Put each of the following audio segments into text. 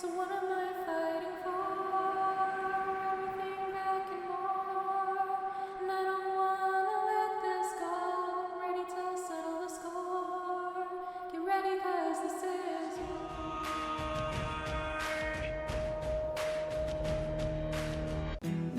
So what am I fighting for? Everything back and more. And I don't wanna let this go. I'm ready to settle the score. Get ready, 'cause this is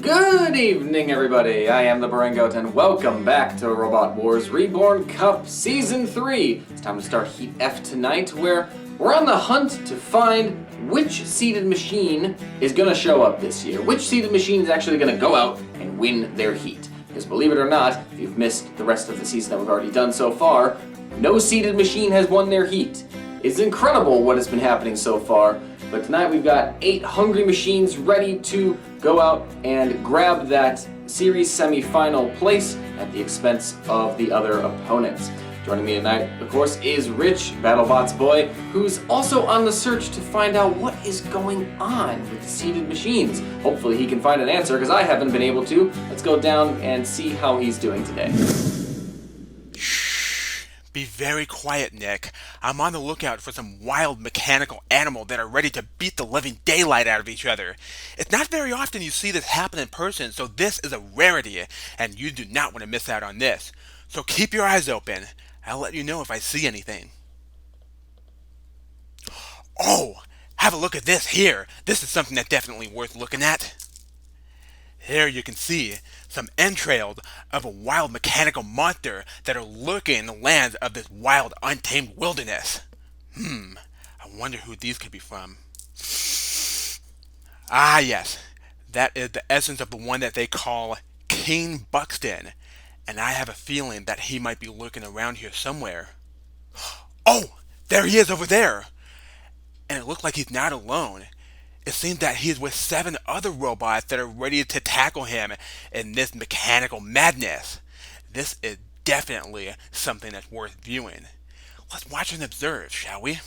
Good evening, everybody. I am the Barangoat, and welcome back to Robot Wars Reborn Cup Season 3. It's time to start Heat F tonight, where we're on the hunt to find which seeded machine is going to show up this year. Which seeded machine is actually going to go out and win their heat. Because believe it or not, if you've missed the rest of the season that we've already done so far, no seeded machine has won their heat. It's incredible what has been happening so far. But tonight we've got 8 hungry machines ready to go out and grab that series semi-final place at the expense of the other opponents. Joining me tonight, of course, is Rich, BattleBots boy, who's also on the search to find out what is going on with the seeded machines. Hopefully he can find an answer, because I haven't been able to. Let's go down and see how he's doing today. Be very quiet, Nick. I'm on the lookout for some wild mechanical animal that are ready to beat the living daylight out of each other. It's not very often you see this happen in person, so this is a rarity, and you do not want to miss out on this. So keep your eyes open. I'll let you know if I see anything. Oh, have a look at this here. This is something that's definitely worth looking at. Here you can see some entrails of a wild mechanical monster that are lurking in the lands of this wild, untamed wilderness. I wonder who these could be from. Ah, yes. That is the essence of the one that they call King Buxton. And I have a feeling that he might be lurking around here somewhere. Oh, there he is over there. And it looks like he's not alone. It seems that he is with 7 other robots that are ready to tackle him in this mechanical madness. This is definitely something that's worth viewing. Let's watch and observe, shall we?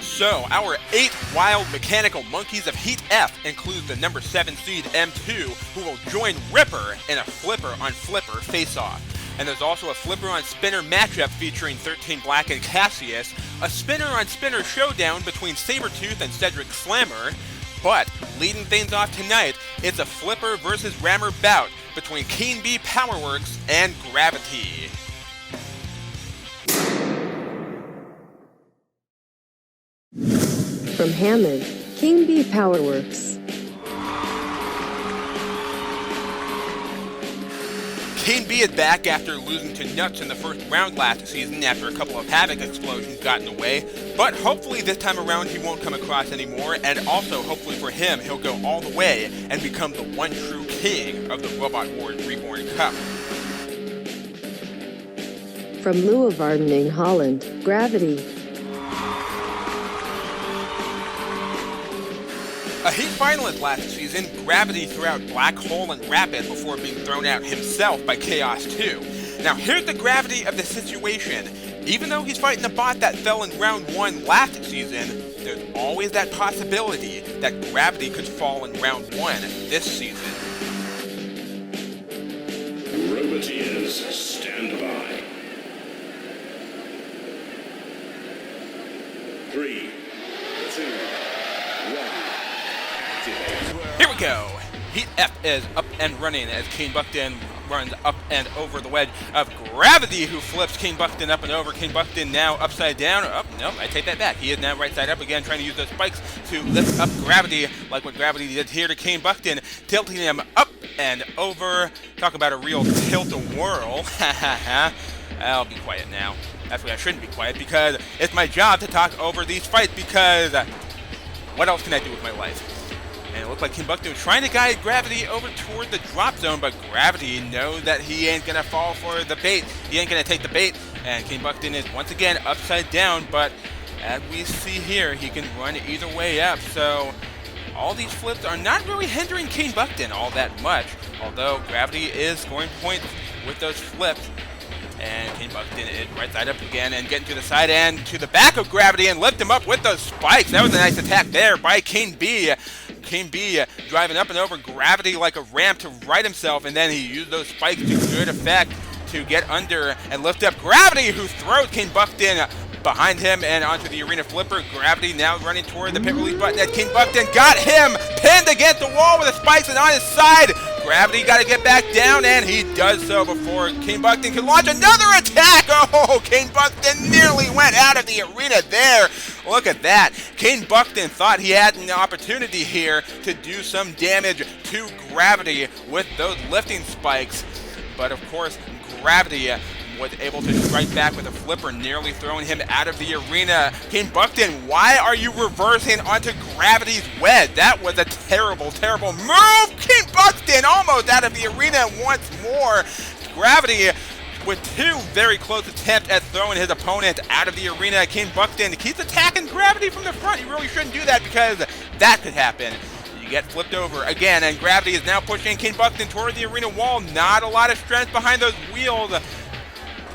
So, our 8 wild mechanical monkeys of Heat F include the number 7 seed M2, who will join Ripper in a flipper-on-flipper face-off. And there's also a flipper-on-spinner matchup featuring 13 Black and Cassius, a spinner-on-spinner showdown between Sabretooth and Cedric Slammer, but leading things off tonight, it's a flipper versus rammer bout between King Bee Powerworks and Gravity. From Hammond, King Bee Powerworks. King Bee is back after losing to Nuts in the first round last season after a couple of Havoc explosions got in the way, but hopefully this time around he won't come across anymore, and also hopefully for him he'll go all the way and become the one true king of the Robot Wars Reborn Cup. From Leeuwarden, Holland, Gravity. A Heat finalist last season, Gravity threw out Black Hole and Rapid before being thrown out himself by Chaos 2. Now here's the gravity of the situation. Even though he's fighting a bot that fell in round 1 last season, there's always that possibility that Gravity could fall in round 1 this season. Roboteers, stand by. 3, 2, 1. Here we go! Heat F is up and running as King Buxton runs up and over the wedge of Gravity, who flips King Buxton up and over. King Buxton now upside down. Oh, no, I take that back. He is now right side up again, trying to use those spikes to lift up Gravity, like what Gravity did here to King Buxton, tilting him up and over. Talk about a real tilt-a-whirl. Ha ha ha. I'll be quiet now. Actually, I shouldn't be quiet, because it's my job to talk over these fights, because what else can I do with my life? And it looked like King Buxton was trying to guide Gravity over toward the drop zone, but Gravity knows that he ain't gonna fall for the bait. He ain't gonna take the bait, and King Buxton is once again upside down, but as we see here, he can run either way up, so all these flips are not really hindering King Buxton all that much, although Gravity is scoring points with those flips. And King Buxton is right side up again and getting to the side and to the back of Gravity and lift him up with those spikes. That was a nice attack there by King Bee. King Bee driving up and over Gravity like a ramp to right himself, and then he used those spikes to good effect to get under and lift up Gravity, who throws King Buxton behind him and onto the arena flipper. Gravity now running toward the pit release button as King Buckton got him pinned against the wall with the spikes and on his side. Gravity got to get back down, and he does so before King Buckton can launch another attack. Oh, King Buckton nearly went out of the arena there. Look at that. King Buckton thought he had an opportunity here to do some damage to Gravity with those lifting spikes. But of course, Gravity was able to strike back with a flipper, nearly throwing him out of the arena. King Buckton, why are you reversing onto Gravity's wedge? That was a terrible, terrible move. King Buckton almost out of the arena once more. Gravity with two very close attempts at throwing his opponent out of the arena. King Buckton keeps attacking Gravity from the front. He really shouldn't do that because that could happen. You get flipped over again, and Gravity is now pushing King Buckton toward the arena wall. Not a lot of strength behind those wheels.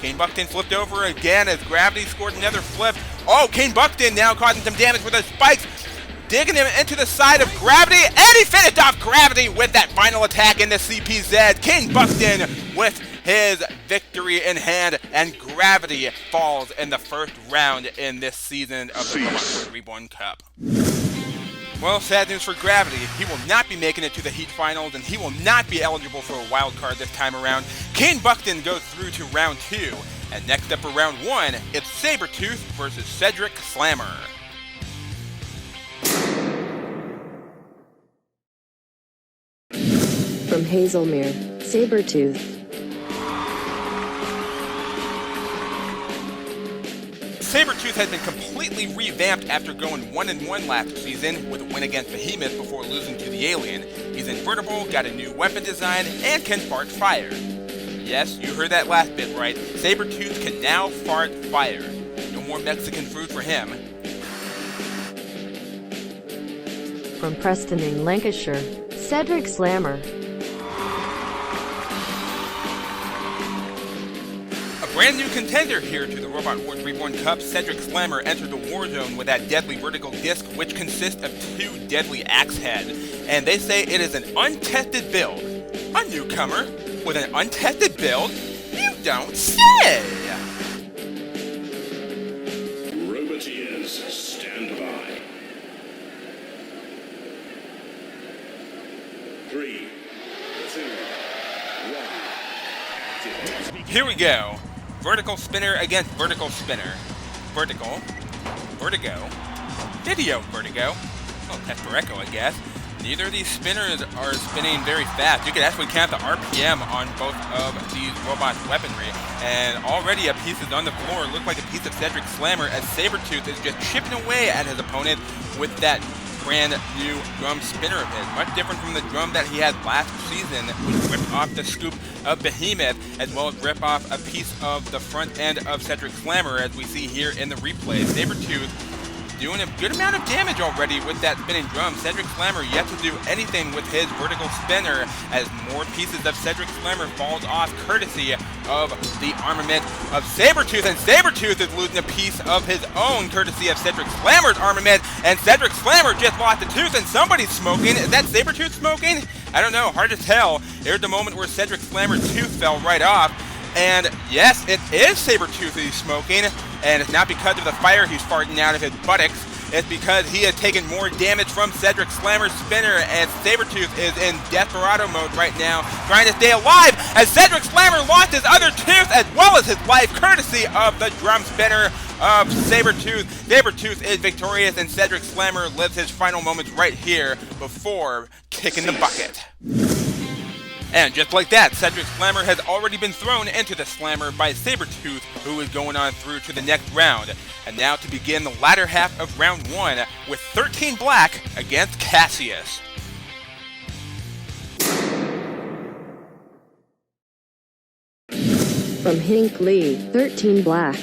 King Buckton flipped over again as Gravity scored another flip. Oh, King Buckton now causing some damage with those spikes, digging him into the side of Gravity, and he finished off Gravity with that final attack in the CPZ. King Buckton with his victory in hand, and Gravity falls in the first round in this season of the Reborn Cup. Well, sad news for Gravity. He will not be making it to the Heat Finals, and he will not be eligible for a wild card this time around. King Buckton goes through to round 2, and next up for round 1, it's Sabretooth versus Cedric Slammer. From Hazelmere, Sabretooth. Sabretooth has been completely revamped after going 1-1 last season with a win against Behemoth before losing to the Alien. He's invertible, got a new weapon design, and can fart fire. Yes, you heard that last bit right. Sabretooth can now fart fire. No more Mexican food for him. From Preston in Lancashire, Cedric Slammer. Brand new contender here to the Robot Wars Reborn Cup, Cedric Slammer entered the war zone with that deadly vertical disc, which consists of 2 deadly axe heads. And they say it is an untested build. A newcomer with an untested build? You don't say! Roboteers, stand by. 3, 2, 1. Activate. Here we go. Vertical spinner against vertical spinner. Vertical. Vertigo. Video vertigo. Well, test for echo, I guess. Neither of these spinners are spinning very fast. You can actually count the RPM on both of these robots' weaponry. And already a piece is on the floor. It looked like a piece of Cedric Slammer as Sabretooth is just chipping away at his opponent with that brand new drum spinner of his. Much different from the drum that he had last season, which ripped off the scoop of Behemoth, as well as rip off a piece of the front end of Cedric Slammer, as we see here in the replay. Sabretooth doing a good amount of damage already with that spinning drum. Cedric Slammer yet to do anything with his vertical spinner, as more pieces of Cedric Slammer falls off courtesy of the armament of Sabretooth, and Sabretooth is losing a piece of his own courtesy of Cedric Slammer's armament, and Cedric Slammer just lost a tooth and somebody's smoking. Is that Sabretooth smoking? I don't know, hard to tell. Here's the moment where Cedric Slammer's tooth fell right off. And yes, it is Sabretooth he's smoking, and it's not because of the fire he's farting out of his buttocks. It's because he has taken more damage from Cedric Slammer's spinner, and Sabretooth is in desperado mode right now, trying to stay alive, as Cedric Slammer lost his other tooth as well as his life, courtesy of the drum spinner of Sabretooth. Sabretooth is victorious, and Cedric Slammer lives his final moments right here before kicking the bucket. And just like that, Cedric Slammer has already been thrown into the slammer by Sabretooth, who is going on through to the next round. And now to begin the latter half of round 1 with 13 Black against Cassius. From Hinckley, 13 Black.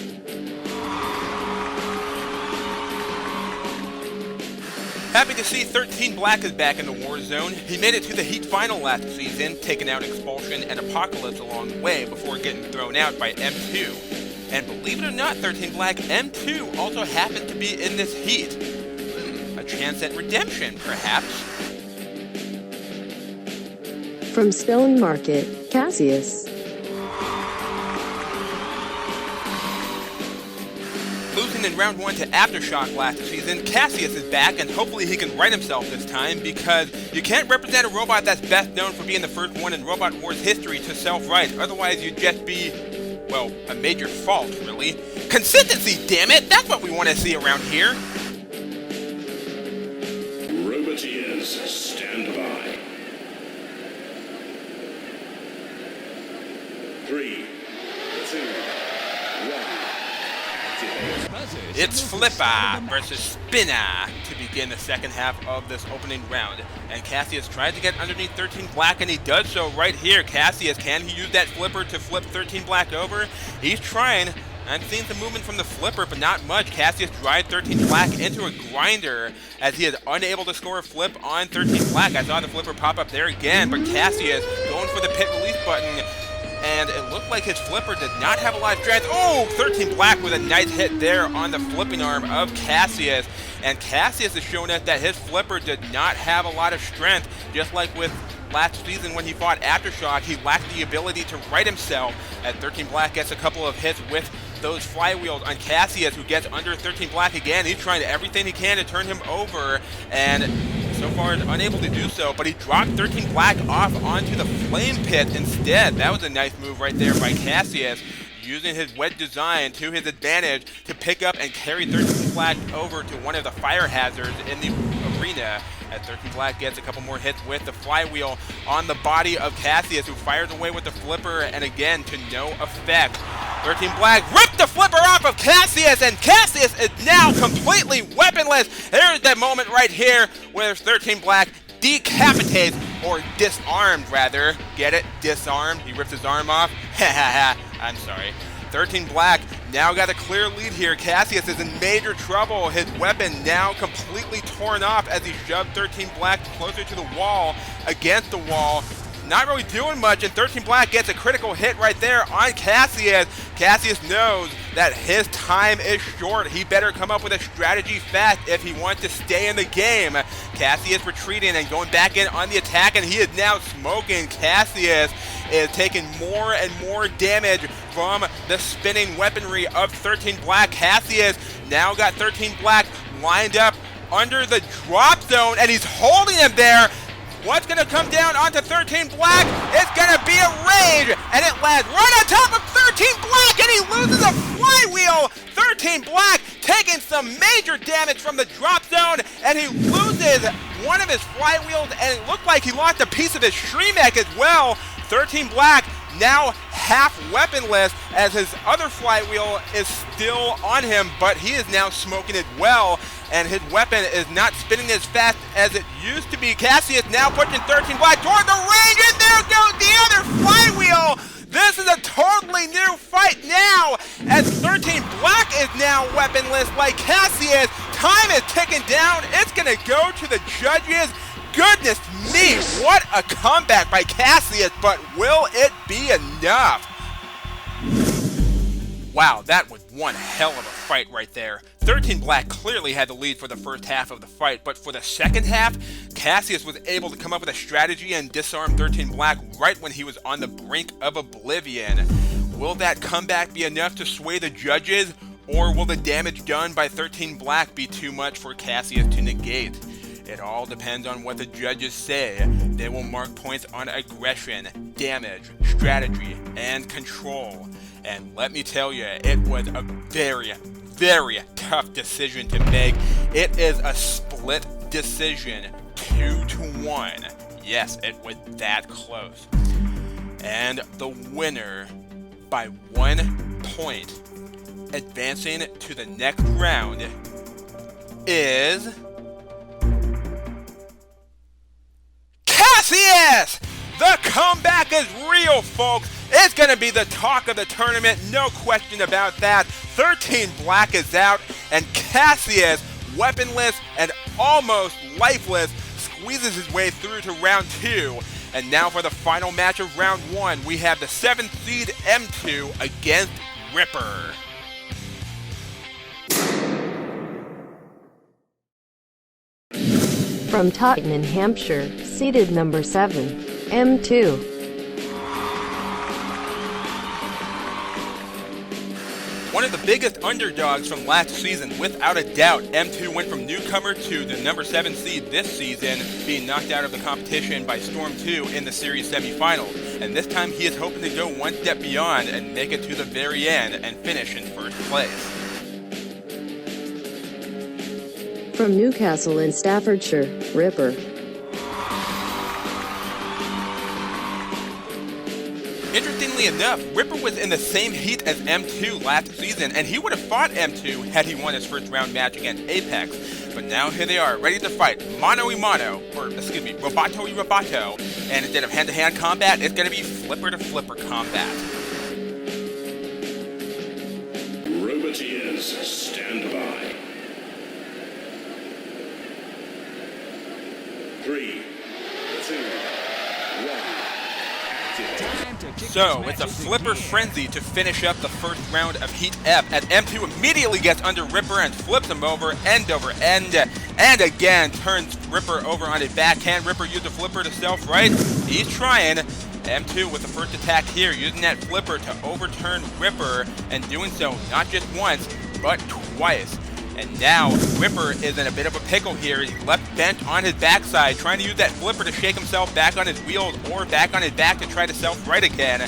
Happy to see 13 Black is back in the war zone. He made it to the Heat Final last season, taking out Expulsion and Apocalypse along the way before getting thrown out by M2. And believe it or not, 13 Black, M2 also happened to be in this heat. A chance at redemption, perhaps. From Stone Market, Cassius. Losing in round 1 to Aftershock last season, Cassius is back, and hopefully he can right himself this time, because you can't represent a robot that's best known for being the first one in Robot Wars history to self-right. Otherwise, you'd just be, well, a major fault, really. Consistency, damn it! That's what we want to see around here. Roboteers, stand by. 3, 2, 1. Activate. It's Flipper versus Spinner to begin the second half of this opening round. And Cassius tried to get underneath 13 Black, and he does so right here. Cassius, can he use that Flipper to flip 13 Black over? He's trying. I'm seeing some movement from the Flipper, but not much. Cassius drives 13 Black into a grinder as he is unable to score a flip on 13 Black. I saw the Flipper pop up there again, but Cassius going for the pit release button, and it looked like his Flipper did not have a lot of strength. Oh, 13 Black with a nice hit there on the flipping arm of Cassius. And Cassius has shown us that his Flipper did not have a lot of strength, just like with last season when he fought Aftershock. He lacked the ability to right himself, as 13 Black gets a couple of hits with those flywheels on Cassius, who gets under 13 Black again. He's trying everything he can to turn him over, and so far is unable to do so, but he dropped 13 Black off onto the flame pit instead. That was a nice move right there by Cassius, using his wedge design to his advantage to pick up and carry 13 Black over to one of the fire hazards in the arena. As 13 Black gets a couple more hits with the flywheel on the body of Cassius, who fires away with the Flipper, and again to no effect. 13 Black ripped the Flipper off of Cassius, and Cassius is now completely weaponless. There's that moment right here where 13 Black decapitates, or disarmed rather. Get it? Disarmed. He rips his arm off. Ha ha ha. I'm sorry. 13 Black now got a clear lead here. Cassius is in major trouble. His weapon now completely torn off as he shoved 13 Black closer to the wall, against the wall. Not really doing much, and 13 Black gets a critical hit right there on Cassius. Cassius knows that his time is short. He better come up with a strategy fast if he wants to stay in the game. Cassius retreating and going back in on the attack, and he is now smoking. Cassius is taking more and more damage from the spinning weaponry of 13 Black. Cassius now got 13 Black lined up under the drop zone, and he's holding him there. What's going to come down onto 13 Black? It's going to be a rage, and it lands right on top of 13 Black, and he loses a flywheel. 13 Black taking some major damage from the drop zone, and he loses one of his flywheels, and it looked like he lost a piece of his Shremek as well. 13 Black now half weaponless, as his other flywheel is still on him, but he is now smoking as well, and his weapon is not spinning as fast as it used to be. Cassius now pushing 13 Black toward the range, and there goes the other flywheel. This is a totally new fight now, as 13 Black is now weaponless like Cassius. Time is ticking down. It's going to go to the judges. Goodness me, what a comeback by Cassius, but will it be enough? Wow, that was one hell of a fight right there. 13 Black clearly had the lead for the first half of the fight, but for the second half, Cassius was able to come up with a strategy and disarm 13 Black right when he was on the brink of oblivion. Will that comeback be enough to sway the judges, or will the damage done by 13 Black be too much for Cassius to negate? It all depends on what the judges say. They will mark points on aggression, damage, strategy, and control. And let me tell you, it was a very, very tough decision to make. It is a split decision, 2-1. Yes, it was that close. And the winner, by 1 point, advancing to the next round, is Cassius! The comeback is real, folks. It's going to be the talk of the tournament, no question about that. 13 Black is out, and Cassius, weaponless and almost lifeless, squeezes his way through to round 2. And now for the final match of round 1, we have the 7th seed M2 against Ripper. From Tottenham, Hampshire, seeded number 7, M2. One of the biggest underdogs from last season, without a doubt. M2 went from newcomer to the number 7 seed this season, being knocked out of the competition by Storm 2 in the series semifinals. And this time he is hoping to go one step beyond and make it to the very end and finish in first place. From Newcastle in Staffordshire, Ripper. Interestingly enough, Ripper was in the same heat as M2 last season, and he would have fought M2 had he won his first round match against Apex. But now here they are, ready to fight mano a mano, or excuse me, roboto y roboto, and instead of hand-to-hand combat, it's going to be flipper-to-flipper combat. Roboteers, stand by. 3, 2, 1. So, it's a flipper frenzy to finish up the first round of Heat F, as M2 immediately gets under Ripper and flips him over end, and again turns Ripper over on a backhand. Ripper used a flipper to self-right. He's trying. M2 with the first attack here, using that flipper to overturn Ripper, and doing so not just once, but twice. And now, Ripper is in a bit of a pickle here. He's left bent on his backside, trying to use that flipper to shake himself back on his wheels or back on his back to try to self-right again.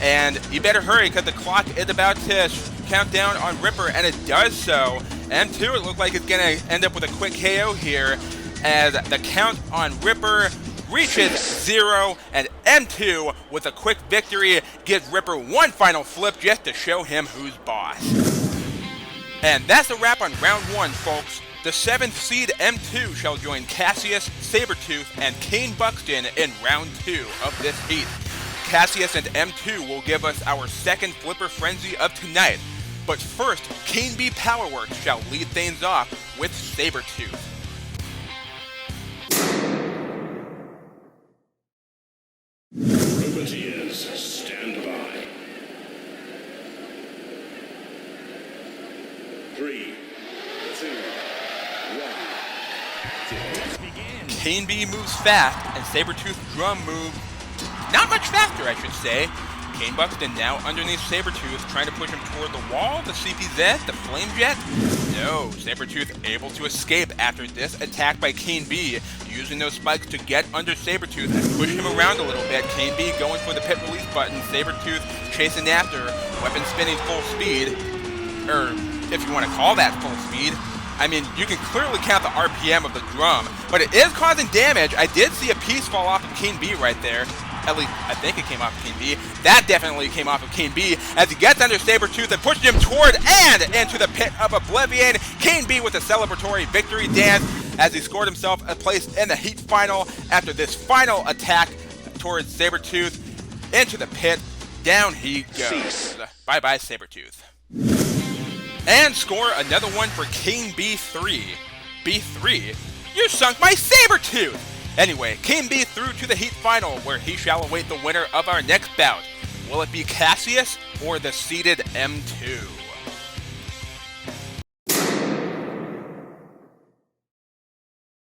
And he better hurry, because the clock is about to count down on Ripper, and it does so. M2, it looks like it's going to end up with a quick KO here, as the count on Ripper reaches 0, and M2, with a quick victory, gives Ripper one final flip just to show him who's boss. And that's a wrap on round 1, folks. The 7th seed M2 shall join Cassius, Sabretooth, and Kane Buxton in round 2 of this heat. Cassius and M2 will give us our second Flipper Frenzy of tonight. But first, Kane B Powerworks shall lead things off with Sabretooth. Roboteers, stand by. 3, 2, 1. Kane B moves fast, and Sabretooth Drum moves not much faster, I should say. Kane Buxton now underneath Sabretooth, trying to push him toward the wall, the CPZ, the Flame Jet. No, Sabretooth able to escape after this attack by Kane B, using those spikes to get under Sabretooth and push him around a little bit. Kane B going for the pit release button, Sabretooth chasing after, weapon spinning full speed, or if you want to call that full speed. I mean, you can clearly count the RPM of the drum, but it is causing damage. I did see a piece fall off of Kane B right there. At least, I think it came off of Kane B. That definitely came off of Kane B as he gets under Sabretooth and pushes him toward and into the pit of oblivion. Kane B with a celebratory victory dance as he scored himself a place in the Heat Final after this final attack towards Sabretooth. Into the pit, down he goes. Bye-bye, Sabretooth. And score another one for Kane B3. B3? You sunk my Sabretooth! Anyway, Kane B through to the Heat Final, where he shall await the winner of our next bout. Will it be Cassius or the seeded M2?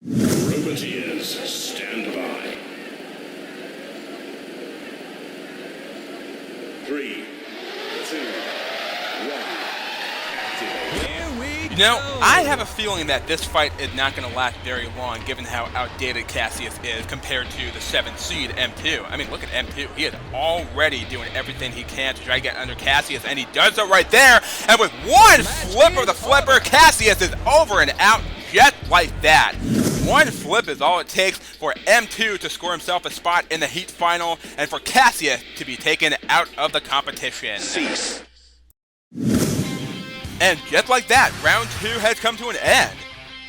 Roboteers, stand by. 3, 2, 1. You know, I have a feeling that this fight is not going to last very long, given how outdated Cassius is compared to the 7th seed M2. I mean, look at M2. He is already doing everything he can to try to get under Cassius, and he does so right there. And with one flip of the flipper, Cassius is over and out just like that. One flip is all it takes for M2 to score himself a spot in the Heat Final, and for Cassius to be taken out of the competition. Cease. And just like that, round 2 has come to an end.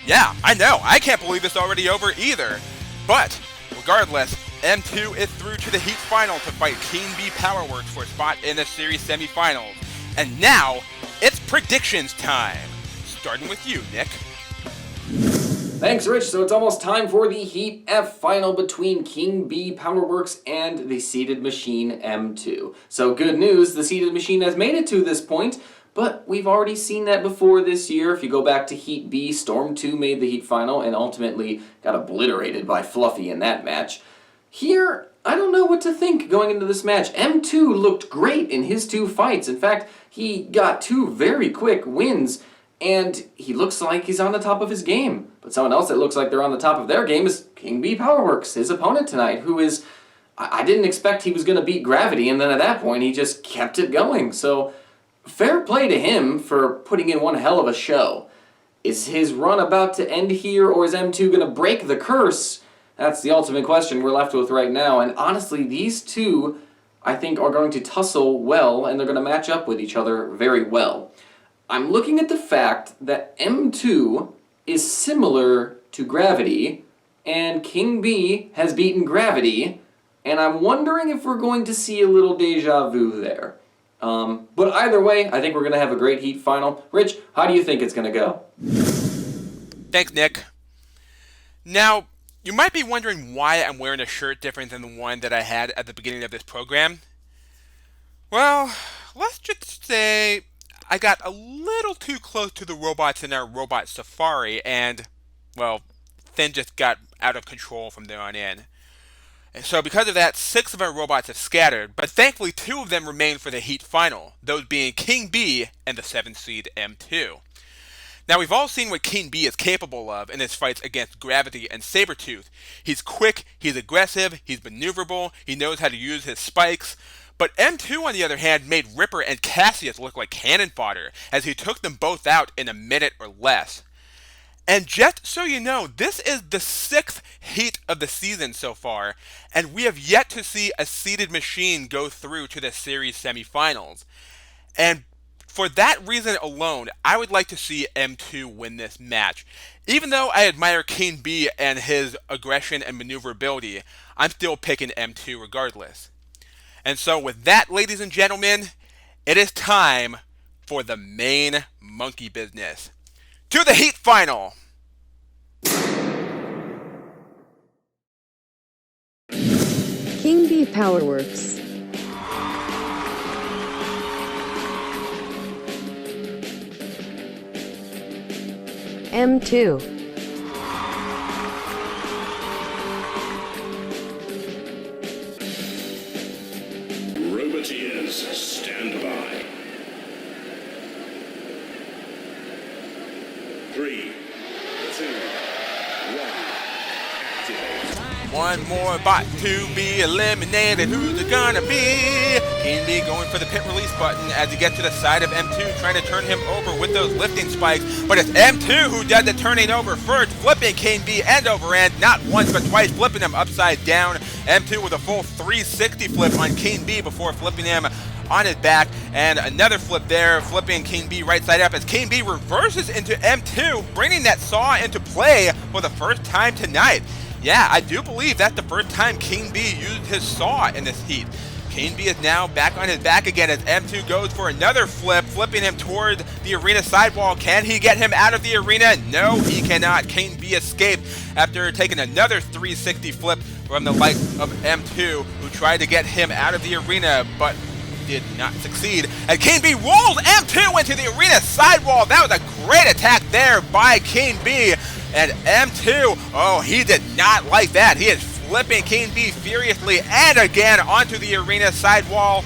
Yeah, I know, I can't believe it's already over either. But, regardless, M2 is through to the Heat Final to fight Kane B Powerworks for a spot in the series semifinals. And now, it's predictions time. Starting with you, Nick. Thanks, Rich. So it's almost time for the Heat F final between King B Powerworks and the Seeded Machine M2. So good news, the Seeded Machine has made it to this point, but we've already seen that before this year. If you go back to Heat B, Storm 2 made the Heat final and ultimately got obliterated by Fluffy in that match. Here, I don't know what to think going into this match. M2 looked great in his 2 fights. In fact, he got 2 very quick wins, and he looks like he's on the top of his game. But someone else that looks like they're on the top of their game is King B Powerworks, his opponent tonight, who is... I didn't expect he was going to beat Gravity, and then at that point he just kept it going. So, fair play to him for putting in one hell of a show. Is his run about to end here, or is M2 going to break the curse? That's the ultimate question we're left with right now. And honestly, these two, I think, are going to tussle well, and they're going to match up with each other very well. I'm looking at the fact that M2 is similar to Gravity, and King B has beaten Gravity, and I'm wondering if we're going to see a little deja vu there. But either way, I think we're going to have a great Heat final. Rich, how do you think it's going to go? Thanks, Nick. Now, you might be wondering why I'm wearing a shirt different than the one that I had at the beginning of this program. Well, let's just say I got a little too close to the robots in our robot safari, and, well, Finn just got out of control from there on in. And so because of that, 6 of our robots have scattered, but thankfully 2 of them remain for the Heat final, those being King B and the 7th seed M2. Now we've all seen what King B is capable of in his fights against Gravity and Sabretooth. He's quick, he's aggressive, he's maneuverable, he knows how to use his spikes. But M2 on the other hand made Ripper and Cassius look like cannon fodder, as he took them both out in a minute or less. And just so you know, this is the 6th Heat of the season so far, and we have yet to see a seeded machine go through to the series semifinals. And for that reason alone, I would like to see M2 win this match. Even though I admire King B and his aggression and maneuverability, I'm still picking M2 regardless. And so with that, ladies and gentlemen, it is time for the main monkey business. To the Heat final! King B Powerworks. M2. Roboteers, stand by. 3, 2, 1, activate. One more bot to be eliminated. Who's it gonna be? King B going for the pit release button as he gets to the side of M2, trying to turn him over with those lifting spikes. But it's M2 who does the turning over first, flipping King B end over end, not once but twice, flipping him upside down. M2 with a full 360 flip on King B before flipping him on his back, and another flip there, flipping King B right side up as King B reverses into M2, bringing that saw into play for the first time tonight. Yeah, I do believe that's the first time King B used his saw in this heat. King B is now back on his back again as M2 goes for another flip, flipping him toward the arena sidewall. Can he get him out of the arena? No, he cannot. King B escaped after taking another 360 flip from the likes of M2, who tried to get him out of the arena, but did not succeed. And King B rolls M2 into the arena sidewall. That was a great attack there by King B. And M2, oh, he did not like that. He is flipping King B furiously and again onto the arena sidewall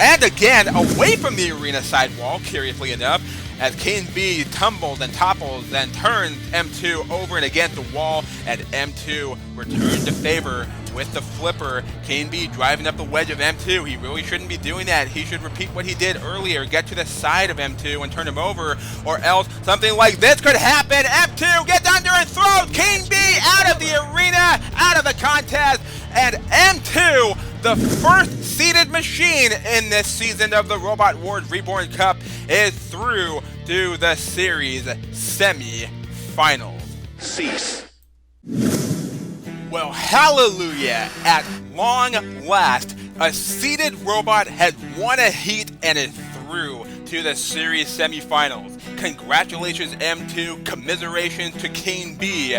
and again away from the arena sidewall, curiously enough, as King B tumbles and topples and turns M2 over and against the wall, and M2 returns to favor with the flipper. King B driving up the wedge of M2. He really shouldn't be doing that. He should repeat what he did earlier, get to the side of M2 and turn him over, or else something like this could happen. M2 gets under and throws King B out of the arena, out of the contest, and M2, the first seeded machine in this season of the Robot Wars Reborn Cup, is through to the series semi-finals. Cease. Well, hallelujah! At long last, a seeded robot has won a heat and is through to the series semifinals. Congratulations, M2. Commiserations to King B.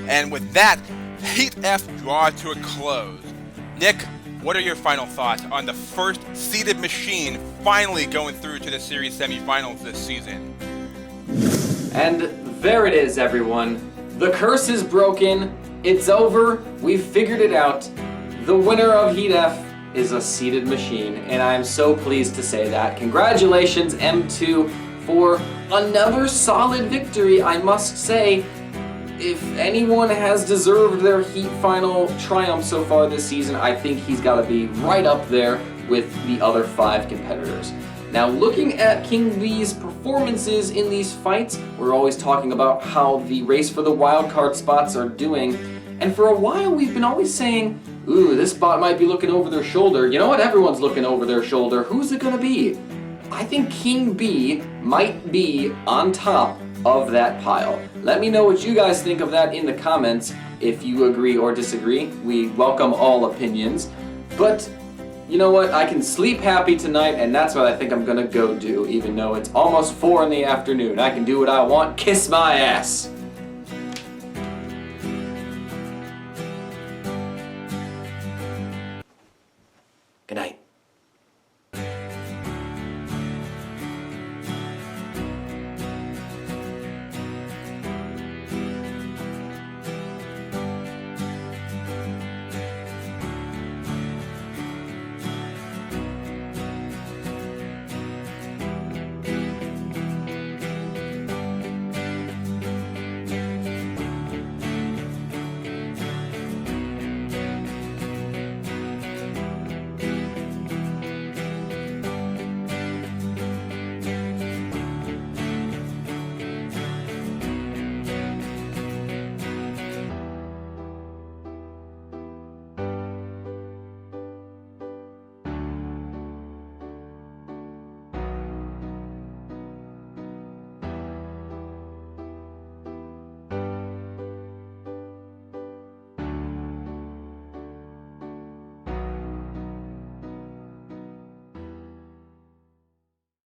And with that, Heat F draws to a close. Nick, what are your final thoughts on the first seeded machine finally going through to the series semifinals this season? And there it is, everyone. The curse is broken. It's over. We've figured it out. the winner of Heat F is a seated machine, and I am so pleased to say that. Congratulations, M2, for another solid victory. I must say, if anyone has deserved their Heat final triumph so far this season, I think he's got to be right up there with the other 5 competitors. Now, looking at King B's performances in these fights, we're always talking about how the race for the wildcard spots are doing, and for a while we've been always saying, ooh, this bot might be looking over their shoulder. You know what? Everyone's looking over their shoulder. Who's it gonna be? I think King B might be on top of that pile. Let me know what you guys think of that in the comments. If you agree or disagree, we welcome all opinions. But you know what? I can sleep happy tonight, and that's what I think I'm gonna go do, even though it's almost 4 in the afternoon. I can do what I want. Kiss my ass.